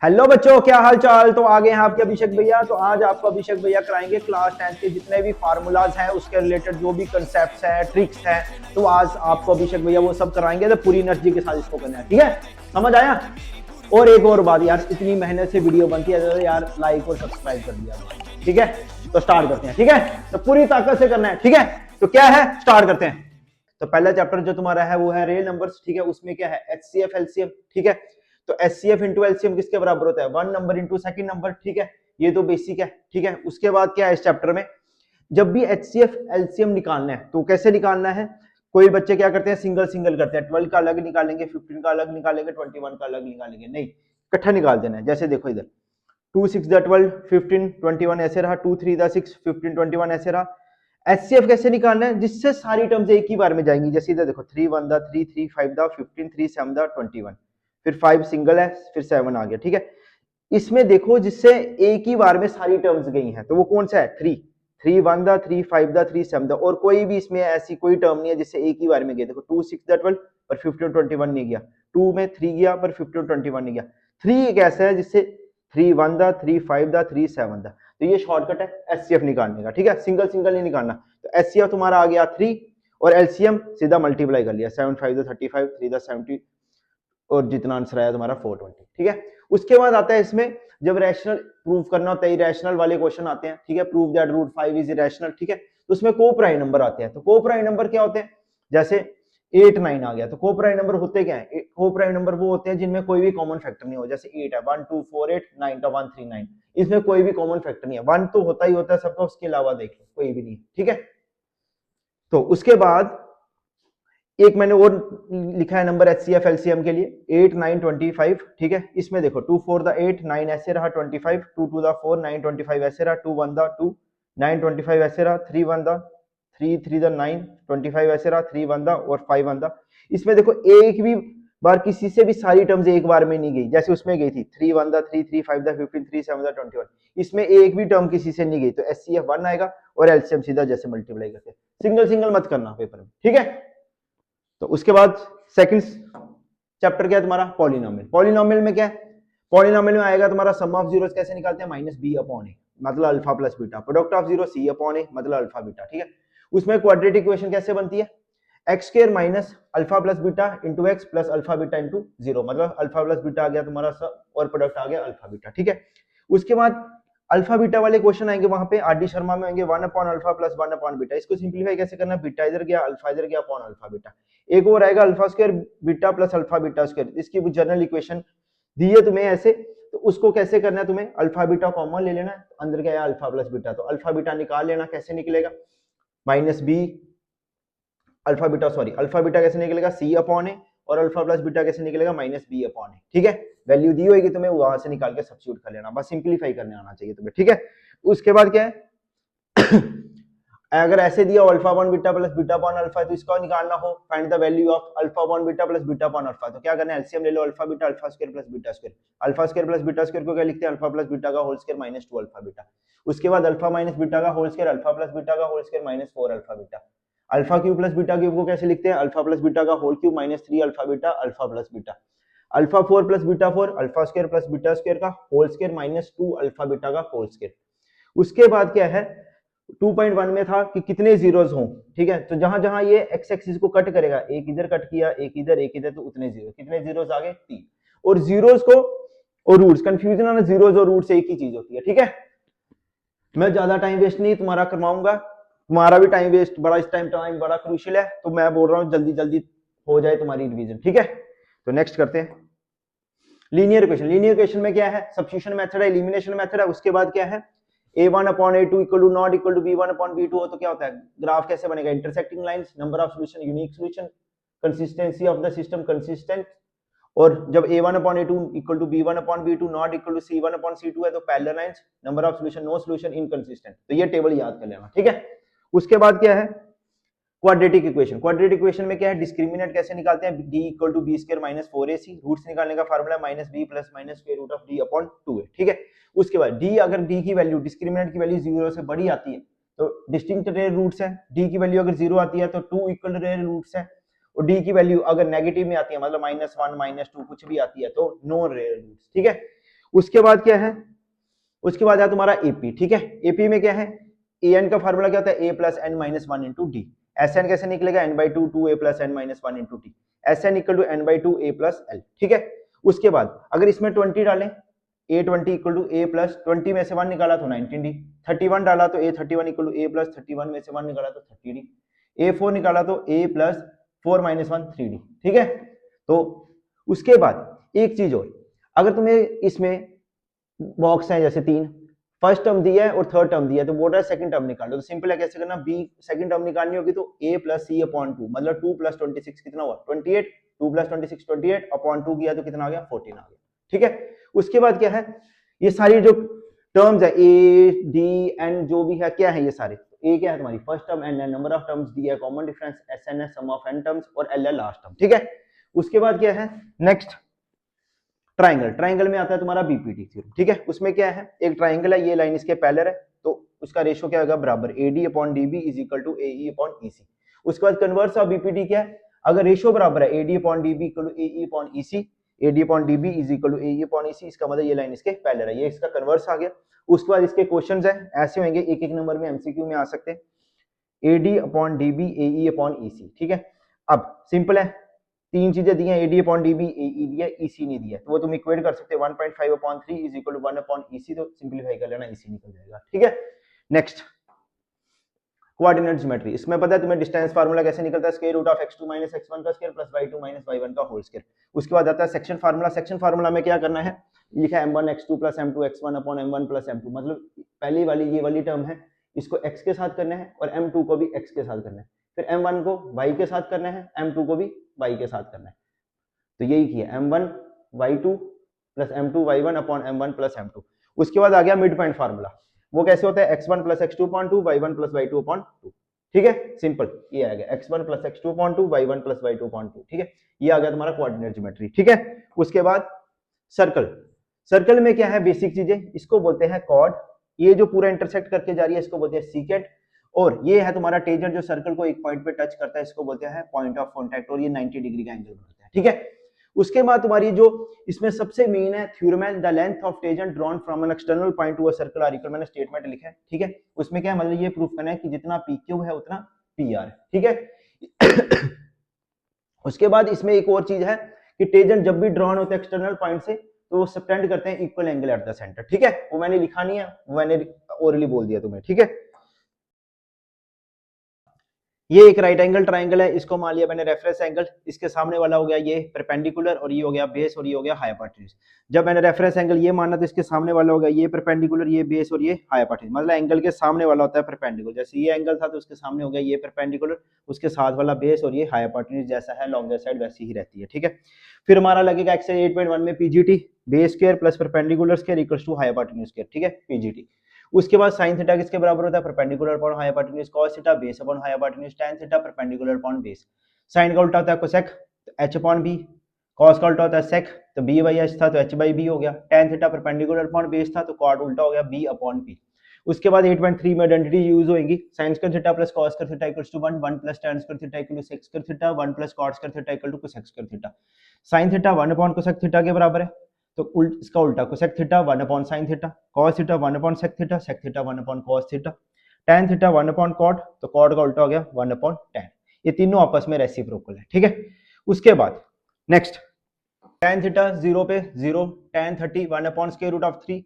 Hello बच्चों, क्या हाल चाल। तो आगे हैं आपके अभिषेक भैया। तो आज आपको अभिषेक भैया कराएंगे क्लास 10 के जितने भी फार्मूलाज हैं उसके रिलेटेड जो भी कंसेप्ट्स हैं, ट्रिक्स हैं, तो आज आपको अभिषेक भैया वो सब कराएंगे। तो पूरी एनर्जी के साथ इसको करना है, ठीक है। समझ आया। और एक और बात यार, इतनी मेहनत से वीडियो बनती है तो यार लाइक और सब्सक्राइब कर दिया, ठीक है। तो स्टार्ट करते हैं, ठीक है। तो पूरी ताकत से करना है, ठीक है। तो क्या है, स्टार्ट करते हैं। तो पहला चैप्टर जो तुम्हारा है वो है रियल नंबर्स, ठीक है। उसमें क्या है, एचसीएफ एलसीएम, ठीक है। तो एचसीएफ इंटू एलसीएम किसके बराबर होता है, one number into second number, ठीक है। ये तो बेसिक है, ठीक है। उसके बाद क्या है इस चैप्टर में, जब भी एचसीएफ एलसीएम निकालना है तो कैसे निकालना है। कोई बच्चे क्या करते हैं, सिंगल सिंगल करते हैं, 12 का अलग निकालेंगे, 15 का अलग निकालेंगे, 21 का अलग निकालेंगे। नहीं, इकट्ठा निकाल देना है। जैसे देखो इधर 2 6 12 15 21 ऐसे रहा, 2 3 6 15 21 ऐसे रहा। एचसीएफ कैसे निकालना है, जिससे सारी टर्म्स एक ही बार में जाएंगी। जैसे इधर देखो 3 1 3 3 5 15 3 7 21, फिर 5 सिंगल है, फिर 7 आ गया, ठीक है। इसमें देखो जिससे एक ही बार में सारी टर्म्स गई हैं, तो वो कौन सा है, 3 3 1 3 5 3 7। और कोई भी इसमें ऐसी कोई टर्म नहीं है जिससे एक ही बार में गए। देखो 2 6 12 पर 15 21 नहीं गया, 2 में 3 गया पर 15 21 नहीं गया। 3 एक ऐसा है जिससे 3 1 3 5 3 7। तो ये शॉर्टकट है एचसीएफ निकालने का, ठीक है। सिंगल सिंगल नहीं निकालना। तो एचसीएफ तुम्हारा आ गया 3 और एलसीएम सीधा मल्टीप्लाई कर लिया, 7 5 35, 3 70 और जितना आंसर आया तुम्हारा 420, ठीक है। उसके बाद आता है इसमें जब रैशनल प्रूव करना होता है, इरेशनल वाले क्वेश्चन आते हैं, ठीक है। Prove that root 5 is irrational, ठीक है। तो उसमें को प्राइम नंबर आते हैं। तो को प्राइम नंबर क्या होते हैं, जैसे 8 9 आ गया तो को प्राइम नंबर होते क्या है, को प्राइम नंबर वो होते हैं जिनमें कोई भी कॉमन फैक्टर नहीं हो। जैसे 8 है 1 2 4 8, 9 का 1 3 9, इसमें कोई भी कॉमन फैक्टर नहीं है। 1 तो होता ही होता है सबका, उसके अलावा देख लो कोई भी नहीं, ठीक है। तो उसके बाद एक मैंने और लिखा है नंबर एचसीएफ एलसीएम के लिए 8 9 25, ठीक है। इसमें देखो 2 4 द 8 9 ऐसे रहा, 25 2 2 द 4 9 25 ऐसे रहा, 2 1 द 2 9 25 ऐसे रहा, 3 1 द 3 3 द 9 25 ऐसे रहा, 3 1 द और 5 1 द। इसमें देखो एक भी बार किसी से भी सारी टर्म्स एक बार में नहीं गई, जैसे उसमें गई थी 3 1 द 3 3 5 द 15 3 7 द 21। इसमें एक भी टर्म किसी से नहीं गई, तो एचसीएफ 1 आएगा और एलसीएम सीधा जैसे मल्टीप्लाई करते, सिंगल सिंगल मत करना पेपर में, ठीक है। तो उसके बाद सेकंड चैप्टर क्या है तुम्हारा, पॉलिनोमियल। पॉलिनोमियल में क्या है, पॉलिनोमियल में आएगा तुम्हारा सम ऑफ जीरोस कैसे निकालते हैं, माइनस बी अपॉन ए मतलब alpha plus beta, product of zero C upon A मतलब अल्फा बीटा, ठीक है। उसमें क्वाड्रेटिक इक्वेशन कैसे बनती है, x square minus alpha plus beta into x plus alpha beta into zero, मतलब अल्फा प्लस बीटा आ गया तुम्हारा और प्रोडक्ट आ गया अल्फा बीटा, ठीक है। उसके बाद अल्फा बीटा वाले क्वेश्चन आएंगे वहां पे आर डी शर्मा में आएंगे 1 upon alpha plus 1 upon beta. इसको सिंपलीफाई कैसे करना, बीटा इधर गया, अल्फा इधर गया, अपॉन अल्फा बीटा। एक और आएगा alpha square beta plus alpha beta square, इसकी जनरल इक्वेशन दी है तुम्हें ऐसे। तो उसको कैसे करना है, तुम्हें अल्फा बीटा कॉमन ले लेना है, अंदर क्या है अल्फा प्लस बीटा, तो अल्फा बीटा निकाल लेना। कैसे निकलेगा, minus B alpha beta, sorry alpha beta कैसे निकलेगा, सी अपॉन ए, और अल्फा प्लस बीटा कैसे निकलेगा, माइनस बी अपॉन ए, ठीक है। वैल्यू दी होगी तुम्हें, वहां से निकाल के सब्स्टिट्यूट कर लेना, बस सिंपलीफाई करने आना चाहिए तुम्हें, ठीक है। उसके बाद क्या है अगर ऐसे दिया alpha upon beta plus beta upon alpha, तो इसका निकालना हो find the value of alpha upon beta plus beta upon alpha, तो क्या करना है, एलसीएम ले लो, alpha beta alpha square plus beta square. Alpha square plus beta square को क्या लिखते हैं, अल्फा प्लस बीटा का whole square minus 2 alpha beta. उसके बाद अल्फा माइनस बीटा का whole square, alpha plus beta का whole square minus 4 alpha beta. Alpha cube plus beta cube को कैसे लिखते हैं, अल्फा प्लस बीटा का whole cube minus 3 alpha beta alpha plus beta. Alpha 4 plus beta 4 alpha square plus beta square का whole square minus 2 alpha beta का whole square. उसके बाद क्या है, 2.1 में था कि कितने जीरोस हों, ठीक है। तो जहां जहां ये एक्स एक्सिस को कट करेगा, एक इधर कट किया, एक इधर, तो उतने जीरो, कितने जीरोस आ गए, 3। और जीरोस को और रूट्स कंफ्यूजन है ना, जीरोस और रूट्स एक ही चीज होती है, ठीक है। मैं ज्यादा टाइम वेस्ट नहीं तुम्हारा करवाऊंगा, तुम्हारा भी टाइम वेस्ट बड़ा, इस टाइम बड़ा क्रूशियल है, तो मैं बोल रहा हूँ जल्दी जल्दी हो जाए तुम्हारी रिवीजन, ठीक है। तो नेक्स्ट करते हैं लीनियर इक्वेशन। लीनियर इक्वेशन में क्या है, सब्स्टिट्यूशन मेथड है, एलिमिनेशन मेथड है। उसके बाद क्या है, a1 upon a2 equal to not equal to b1 upon b2 हो तो क्या होता है, ग्राफ कैसे बनेगा, intersecting lines, number of solution, unique solution, consistency of the system consistent. और जब a1 upon a2 equal to b1 upon b2 not equal to c1 upon c2 है तो parallel lines, number of solution, no solution, inconsistent. तो ये table याद कर लेना, ठीक है। उसके बाद क्या है, क्वाड्रेटिक इक्वेशन। क्वाड्रेटिक इक्वेशन में क्या है, डिस्क्रिमिनेंट कैसे निकालते हैं, d equal to B square minus 4ac। Roots निकालने का फार्मूला है minus B plus minus square root of d upon 2 है, ठीक है। उसके बाद d, अगर d की वैल्यू, डिस्क्रिमिनेंट की वैल्यू 0 से बड़ी आती है तो डिस्टिंक्ट रेयर रूट्स है। d की वैल्यू अगर 0 आती है तो 2 इक्वल रेयर रूट्स है। और d की वैल्यू अगर नेगेटिव में आती है, मतलब -1 -2 कुछ भी आती है, तो नो रेयर रूट्स, ठीक है। उसके बाद क्या है, उसके बाद है तुम्हारा एपी, ठीक है। एपी में क्या है, ए एन का फार्मूला क्या होता है, A plus N minus one into D. S N कैसे निकलेगा, N by two two A plus N minus one into D. S N equal to N by two A plus L, ठीक है। उसके बाद अगर इसमें 20 डालें, A 20 equal to A plus 20 में से 1 निकाला तो 19 डी। 31 डाला तो ए 31 इक्वल टू ए प्लस 31 में से 1 निकाला तो 30 डी। ए 4 निकाला तो ए प्लस 4 माइनस 1 3 डी, ठीक है। तो उसके बाद एक चीज और, अगर तुम्हें इसमें बॉक्स है जैसे 3, फर्स्ट टर्म दिया है और थर्ड टर्म दिया है, तो बोल रहा है सेकंड टर्म निकालो, तो सिंपल है कैसे करना, बी सेकंड टर्म निकालनी होगी तो a प्लस सी अपॉन 2, मतलब 2 प्लस 26 कितना हुआ 28, 2 प्लस 26 28 अपॉन 2 किया तो कितना आ गया 14 आ गया, ठीक है। उसके बाद क्या है, ये सारी जो टर्म्स है ए डी एन जो भी है क्या है ये सारे, ए क्या है तुम्हारी फर्स्ट टर्म, एन है नंबर ऑफ टर्म्स, डी है कॉमन डिफरेंस, एस एन है सम ऑफ एन टर्म्स और एल है लास्ट टर्म, ठीक है। उसके बाद क्या है नेक्स्ट, ट्राइंगल। ट्राइंगल में आता है तुम्हारा बीपीटी थ्योरम, ठीक है। उसमें क्या है, एक ट्राइंगल है, ये लाइन इसके पैरेलल है, तो उसका रेशियो क्या होगा बराबर AD upon DB is equal to AE upon EC. उसके बाद कन्वर्स ऑफ बीपीटी क्या है, अगर रेशियो बराबर है AD upon DB equal to AE upon EC, AD upon DB is equal to AE upon EC, इसका मतलब ये लाइन इसके पैरेलल है, ये इसका कन्वर्स आ गया। उसके बाद इसके क्वेश्चंस है ऐसे होंगे, एक एक नंबर में एमसीक्यू में आ सकते हैं, एडी अपॉन डीबी एई अपॉन ईसी, ठीक है। अब सिंपल है, तीन चीजें दी हैं, एडी अपॉन डीबी एई दिया, ईसी नहीं दिया, तो वो तुम इक्वेट कर सकते हो 1.5 upon 3 is equal to 1 upon EC, तो सिंपलीफाई कर लेना, ईसी निकल जाएगा, ठीक है। नेक्स्ट कोऑर्डिनेट ज्योमेट्री, इसमें पता है तुम्हें डिस्टेंस फार्मूला कैसे निकलता है, square root of x2 minus x1 का square plus y2 minus y1 का होल स्क्वायर। उसके बाद आता है सेक्शन फार्मूला, सेक्शन फार्मूला में क्या करना है, लिखा है m1 x2 plus m2 x1 upon m1 plus m2, मतलब पहली वाली ये वाली टर्म है इसको x के साथ करना है और m2 को भी x के साथ करना है, फिर m1 को y के साथ करना है, m2 को भी y के साथ करना है, तो यही किया m1 y2 plus m2 y1 upon m1 plus m2। उसके बाद आ गया मिड पॉइंट फार्मूला, वो कैसे होता है x1 plus x2 upon 2 y1 plus y2 upon 2, ठीक है। सिंपल ये आ गया x1 plus x2 upon 2 y1 plus y2 upon 2, ठीक है। ये आ गया तुम्हारा कोऑर्डिनेट ज्योमेट्री, ठीक है। उसके बाद सर्कल, सर्कल में क्या है बेसिक चीजें, इसको बोलते हैं कॉर्ड, ये जो पूरा इंटरसेक्ट करके जा रही है इसको बोलते हैं सीकेंट, और ये है तुम्हारा टेंजेंट जो सर्कल को एक पॉइंट पे टच करता है इसको बोलते हैं पॉइंट ऑफ कांटेक्ट, और ये 90 डिग्री का एंगल बनाता है, ठीक है। उसके बाद तुम्हारी जो इसमें सबसे मेन है थ्योरम है, the length of tangent drawn from an external point to a circle are equal, मैंने स्टेटमेंट लिखा है, ठीक है। उसमें क्या है, मतलब ये प्रूफ करना है कि जितना पी क्यू है उतना पी आर, ठीक है। उसके बाद इसमें एक और चीज है कि टेंजेंट जब भी ड्रॉन होता है एक्सटर्नल पॉइंट से तो वो सबटेंड करते हैं equal angle at the centre, ठीक है। वो मैंने लिखा नहीं है, वो मैंने ओरली बोल दिया तुम्हें, ठीक है। ये एक राइट एंगल ट्राइंगल है, इसको मान लिया मैंने रेफरेंस एंगल, इसके सामने वाला हो गया ये परपेंडिकुलर और ये हो गया बेस और ये हो गया हाइपोटेन्यूज। जब मैंने रेफरेंस एंगल ये माना तो इसके सामने वाला हो गया ये परपेंडिकुलर, ये बेस और ये हाइपोटेन्यूज, मतलब एंगल के सामने वाला होता है परपेंडिकुलर, जैसे ये एंगल था तो उसके सामने हो गया ये परपेंडिकुलर, उसके साथ वाला बेस और ये हाइपोटेन्यूज जैसा है लॉन्गर साइड वैसी ही रहती है, ठीक है। फिर हमारा लगेगा एक्सरसाइज 8.1 में PGT, base square plus perpendicular square equals to hypotenuse square, ठीक है, पीजीटी। उसके बाद sin थीटा किसके बराबर होता है, perpendicular upon hypotenuse, cos theta base upon hypotenuse, tan theta perpendicular upon base. sin का उल्टा होता है कोसेक, तो h अपॉन b, cos का उल्टा होता है sec, तो b बाई h था तो h बाई b हो गया, tan theta perpendicular upon base था तो cot उल्टा हो गया b अपॉन p। उसके बाद 8.3 में आइडेंटिटी यूज होगी, sin square theta plus cos square theta equals to 1, 1 plus tan square theta equal to sec square theta, 1 plus cot square theta equal to cosec square theta. sin theta 1 upon cosec theta के बराबर है, तो इसका उल्टा cosec theta 1 upon sin theta, cos theta 1 upon sec theta, sec theta 1 upon cos theta, tan theta 1 upon cot, तो cot का उल्टा हो गया 1 अपॉन tan। ये तीनों आपस में रेसिप्रोकल है, ठीक है। उसके बाद नेक्स्ट tan थीटा 0 पे 0, tan 30 1 upon square root of 3,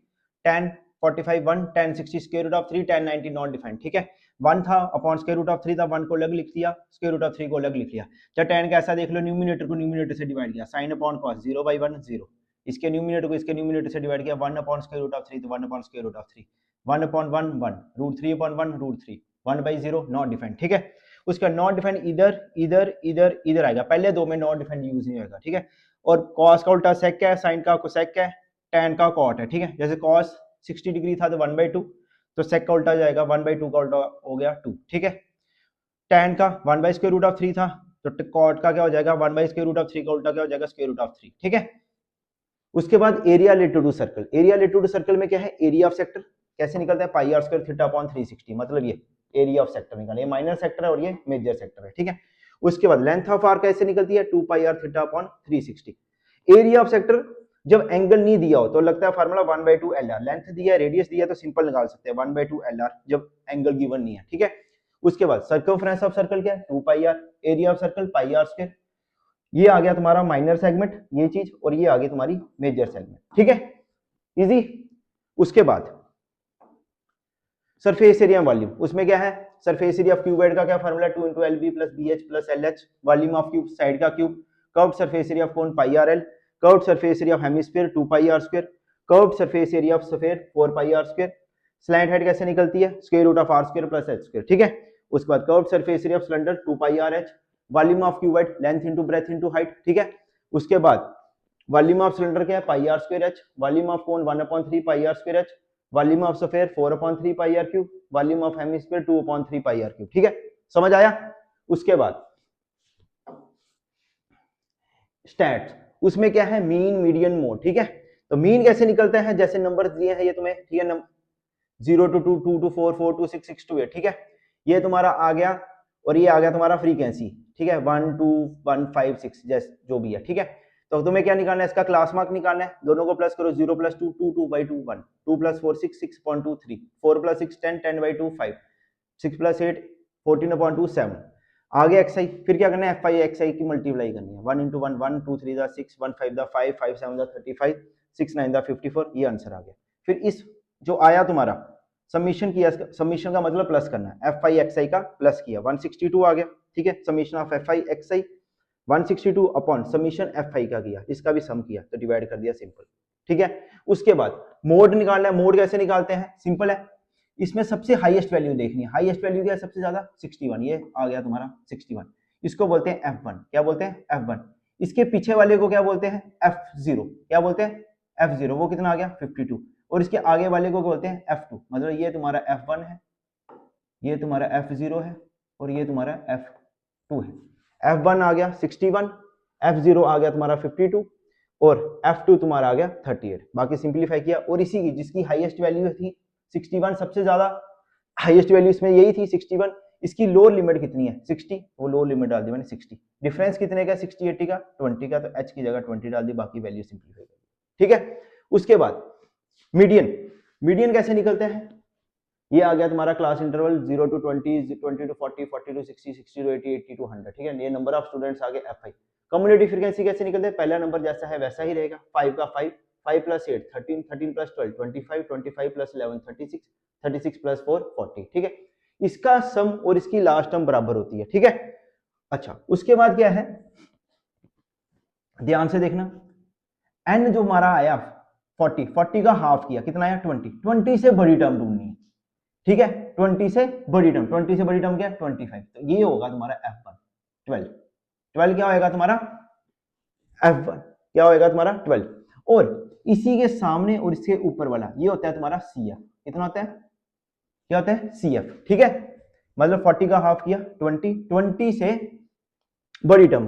tan 45 1, tan 60 square root of 3, tan 90 not defined, ठीक है। 1 था अपॉन स्क्वायर रूट ऑफ 3 था, 1 को अलग लिख दिया, स्क्वायर रूट ऑफ 3 को अलग लिख लिया। जब tan का ऐसा देख लो, न्यूमिनेटर को न्यूमिनेटर से डिवाइड किया, sin अपॉन cos 0 बाई 1 0, इसके न्यूमिनेटर को इसके न्यूमिनेटर से डिवाइड किया, 1 अपॉन स्क्वायर रूट ऑफ 3 तो 1 upon square root of 3, 1 upon 1 1, root 3 upon 1 root 3, 1 by 0 not defined, ठीक है। उसका नॉट डिफाइंड इधर इधर इधर इधर आएगा, पहले दो में नॉट डिफाइंड यूज नहीं होगा, ठीक है। और cos का उल्टा sec है, sin का cosec है, tan का cot है, ठीक है। जैसे cos 60 डिग्री था तो 1/2, तो sec का उल्टा जाएगा 1/2 का उल्टा हो गया 2, ठीक है। tan का 1 बाई स्क्वायर रूट ऑफ 3 था तो cot का क्या हो जाएगा 1 बाई स्क्वायर रूट ऑफ 3 का उल्टा क्या हो जाएगा स्क्वायर रूट ऑफ 3, ठीक है। उसके बाद area related to circle, area related to circle में क्या है, एरिया ऑफ सेक्टर कैसे निकलता है, pi R square theta upon 360, मतलब ये एरिया ऑफ सेक्टर निकाले, ये माइनर सेक्टर है और ये मेजर सेक्टर है, ठीक है। उसके बाद लेंथ ऑफ आर कैसे निकलती है, 2 pi R theta upon 360। Area of sector जब एंगल नहीं दिया हो तो लगता है फार्मूला 1/2 LR, लेंथ दिया है रेडियस दिया है तो सिंपल निकाल सकते हैं 1/2 LR जब एंगल गिवन नहीं है, ठीक है। उसके बाद सर्कमफ्रेंस ऑफ सर्कल क्या है 2 pi R, area of circle pi R square, ये आ गया तुम्हारा माइनर सेगमेंट ये चीज, और ये आ गई तुम्हारी मेजर सेगमेंट, ठीक है, इजी। उसके बाद सरफेस एरिया वॉल्यूम, उसमें क्या है सरफेस एरिया ऑफ क्यूबॉइड का क्या formula 2 × LB + BH + LH, volume of cube side का cube, curved surface area of cone pi R L, curved surface area of hemisphere 2 pi R square, curved surface area of sphere 4 pi R square, slant height कैसे निकलती है square root of r square + h square, ठीक है। उसके बाद curved surface area of cylinder 2 pi R h, volume of cuboid length into breadth into height, ठीक है। उसके बाद वॉल्यूम ऑफ सिलेंडर क्या है pi R square h, volume of cone 1/3 pi R square h, volume of sphere 4/3 pi R cube, volume of hemisphere 2/3 pi R cube, ठीक है, समझ आया। उसके बाद स्टैट्स, उसमें क्या है मीन मीडियन मोड, ठीक है। तो मीन कैसे निकलते हैं, जैसे नंबर दिए हैं ये तुम्हें, ठीक है, 0 to 2, 2 to 4, 4 to 6, 6 to 8, ठीक है। ये तुम्हारा आ गया और ये आ गया तुम्हारा फ्रीक्वेंसी, ठीक है, 1 2 1 5 6 जैसे जो भी है, ठीक है। तो तुम्हें क्या निकालना है इसका क्लास मार्क निकालना है, दोनों को प्लस करो 0 + 2 2 2/2 1, 2 + 4 6 6.23, 4 + 6 10 10/2 5, 6 + 8 14/2 7, आगे xi, फिर क्या करना है fi xi की मल्टीप्लाई करनी है, 1 × 1 1 2 3 6 1 5 5 5 7 35 6 9 54, ये आंसर आ गया। फिर इस जो आया तुम्हारा समीशन किया, समीशन का मतलब प्लस करना है, fi xi का प्लस किया 162 आ गया, ठीक है, summation of fi xi 162 upon summation fi का किया, इसका भी सम किया तो डिवाइड कर दिया, सिंपल, ठीक है। उसके बाद मोड निकालना है, मोड कैसे निकालते हैं सिंपल है, इसमें सबसे हाईएस्ट वैल्यू देखनी है, हाईएस्ट वैल्यू क्या है सबसे ज्यादा 61, ये आ गया तुम्हारा 61, इसको बोलते हैं f1, क्या बोलते हैं f1, इसके पीछे वाले को क्या बोलते हैं f0, क्या बोलते हैं f0, वो कितना आ गया 52, और इसके आगे वाले को बोलते हैं f2, मतलब ये तुम्हारा f1 है, ये तुम्हारा f0 है, और ये तुम्हारा f2 है। f1 आ गया 61, f0 आ गया तुम्हारा 52, और f2 तुम्हारा आ गया 38, बाकी सिंपलीफाई किया, और इसी की जिसकी हाईएस्ट वैल्यू थी 61, सबसे ज्यादा हाईएस्ट वैल्यू इसमें यही थी 61, इसकी लोअर लिमिट कितनी है 60, वो लोअर लिमिट डाल दी मैंने 60, डिफरेंस कितने का 60 80 का 20 का, तो h की जगह 20 डाल दी, बाकी वैल्यू सिंपलीफाई कर दी, ठीक है। उसके बाद मीडियन, मीडियन कैसे निकलते हैं, ये आ गया तुम्हारा class interval 0 to 20, 20 to 40, 40 to 60, 60 to 80, 80 to 100, ठीक है। ये नंबर ऑफ स्टूडेंट्स आ गए fi। कम्युनिटी फ्रीक्वेंसी कैसे निकलते हैं, पहला नंबर जैसा है वैसा ही रहेगा, 5 का 5, 5 + 8 13, 13 + 12 25, 25 + 11 36, 36 + 4 40, ठीक है। इसका सम और इसकी लास्ट टर्म बराबर होती है, ठीक है। अच्छा, उसके बाद क्या है, ध्यान से देखना, n जो हमारा आया 40, 40 का हाफ किया कितना आया 20, 20 से बड़ी टर्म ढूंढनी है, ठीक है, 20 से बड़ी टर्म, 20 से बड़ी टर्म क्या है 25, तो ये होगा तुम्हारा f1 12, 12 क्या होएगा तुम्हारा f1, क्या होएगा तुम्हारा 12, और इसी के सामने और इसके ऊपर वाला ये होता है तुम्हारा cf, कितना होता है, क्या होता है cf, ठीक है। मतलब 40 का हाफ किया 20, 20 से बड़ी टर्म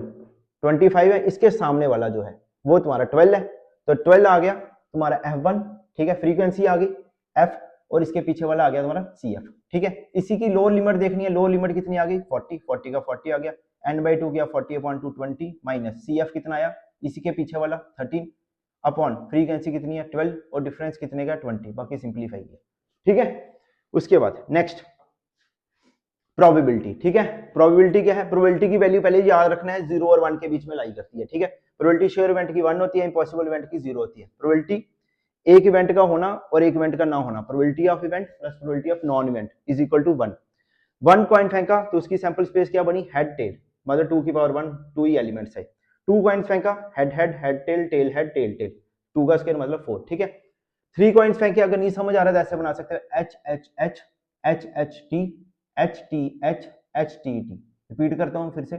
25 है, इसके सामने वाला जो है वो तुम्हारा 12 है, तो 12 आ गया तुम्हारा f1, ठीक है, फ्रीक्वेंसी आ गई f, और इसके पीछे वाला आ गया तुम्हारा cf, ठीक है। इसी की लोअर लिमिट देखनी है, लोअर लिमिट कितनी आ गई 40, 40 का 40 आ गया, n/2 किया 40/2 20 माइनस cf कितना आया, इसी के पीछे वाला 13 अपॉन फ्रीक्वेंसी कितनी है 12, और डिफरेंस कितने का 20, बाकी सिंपलीफाई किया, ठीक है। उसके बाद नेक्स्ट प्रोबेबिलिटी, ठीक है। प्रोबेबिलिटी क्या है, प्रोबेबिलिटी की वैल्यू पहले याद रखना है 0 और 1 के बीच में लाई करती है, ठीक है। प्रोबेबिलिटी श्योर इवेंट की 1 होती है, इम्पॉसिबल इवेंट की 0 होती है। प्रोबेबिलिटी एक इवेंट का होना और एक इवेंट का ना होना, probability of event plus probability of non event is equal to 1। 1 coin फेंका तो उसकी सैंपल स्पेस क्या बनी हेड टेल, मतलब 2 की पावर 1, 2 ही एलिमेंट्स है। 2 कॉइन्स फेंका head head head tail tail head tail tail, 2 का स्क्वायर मतलब 4, ठीक है। 3 कॉइन्स फेंके, अगर नहीं समझ आ रहा है तो ऐसे बना सकते हो H H H H H T H T H H T T, repeat करता हूं फिर से,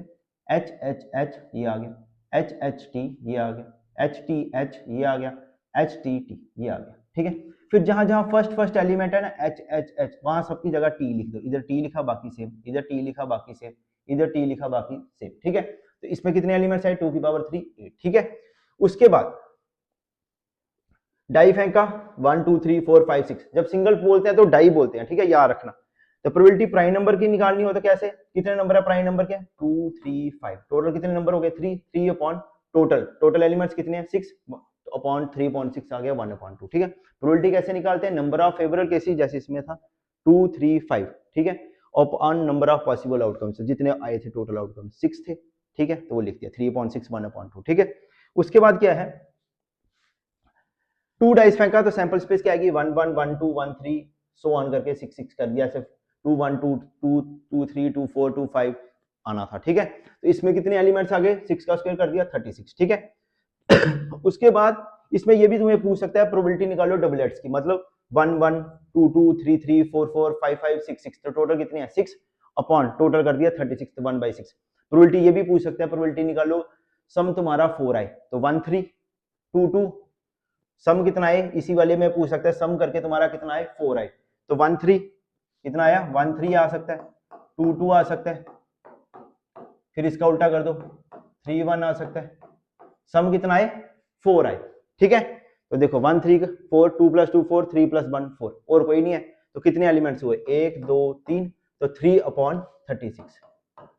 एच एच एच ये आ गया, एच एच टी ये आ गया, एच टी एच ये आ गया, एच टी टी ये आ गया, ठीक है। फिर जहां जहां फर्स्ट एलिमेंट है ना एच एच एच, वहां सबकी जगह टी लिख दो, इधर टी लिखा बाकी सेम, इधर टी लिखा बाकी सेम, इधर टी लिखा बाकी सेम, ठीक है। तो इसमें कितने एलिमेंट्स है 2 की पावर 3 8, ठीक है। उसके बाद डाई फेंका 1 2 3 4 5 6, जब सिंगल बोलते हैं तो डाई बोलते हैं, ठीक है, याद रखना। तो प्रोबेबिलिटी प्राइम नंबर की निकालनी हो तो कैसे, कितने नंबर है प्राइम नंबर के 2 3 5, टोटल कितने नंबर हो गए 3 3 अपॉन टोटल, टोटल एलिमेंट्स कितने हैं 6, तो अपॉन 3.6 आ गया 1/2। ठीक है, प्रोबेबिलिटी कैसे निकालते हैं, नंबर ऑफ फेवरेबल केसेस जैसे इसमें था 2 3 5, ठीक है, upon number of possible outcomes, जितने आए थे टोटल आउटकम 6 थे, ठीक है, तो वो लिख दिया 3.6 1/2। ठीक है, उसके बाद क्या है, 2 डाइस फेंका तो सैंपल स्पेस क्या आएगी 1 1 1 2 1 3 सो ऑन करके 6 6 कर दिया, सिर्फ 2 1 2 2 2 3 2 4 2 5 आना था। ठीक है, तो इसमें कितने एलिमेंट्स आ गए, 6 का स्क्वायर कर दिया 36। ठीक है उसके बाद इसमें ये भी तुम्हें पूछ सकता है प्रोबेबिलिटी निकालो डबलेट्स की, मतलब 1 1 2 2 3 3 4 4 5 5 6 6, तो टोटल कितने हैं 6 अपॉन टोटल कर दिया 36, तो 1/6। प्रोबेबिलिटी ये भी पूछ सकता है, प्रोबेबिलिटी निकालो सम तुम्हारा 4 आए तो 1 3 2 2, सम कितना है इसी वाले में पूछ सकता है, सम करके तुम्हारा कितना है 4 आए तो 1 3 कितना आया 1 3 आ सकता है, 2 2 आ सकता है, फिर इसका उल्टा कर दो 3 1 आ सकता है, सम कितना है 4 आए। ठीक है, तो देखो 1 3 4 2 + 2 4 3 + 1 4, और कोई नहीं है तो कितने एलिमेंट्स हुए 1 2 3, तो 3/36,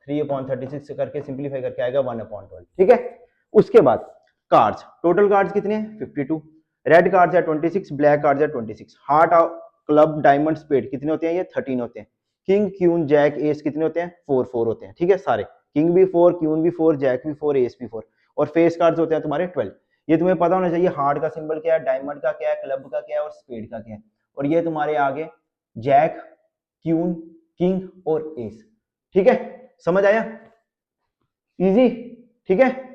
3/36 करके सिंप्लीफाई करके आएगा 1/12। ठीक है, उसके बाद कार्ड्स, टोटल कार्ड्स कितने हैं 52, रेड कार्ड्स है 26, ब्लैक कार्ड्स है 26, हार्ट क्लब डायमंड स्पेड कितने होते हैं ये 13 होते हैं, किंग क्यून जैक एस कितने होते हैं 4 4 होते हैं। ठीक है, सारे किंग भी 4 क्यून भी 4 जैक भी 4 एस भी 4, और फेस कार्ड्स होते हैं तुम्हारे 12। ये तुम्हें पता होना चाहिए हार्ट का सिंबल क्या है, डायमंड का क्या है, क्लब का क्या है और स्पेड का क्या है, और ये तुम्हारे आगे जैक क्यून किंग और एस। ठीक है, समझ आया, इजी। ठीक है।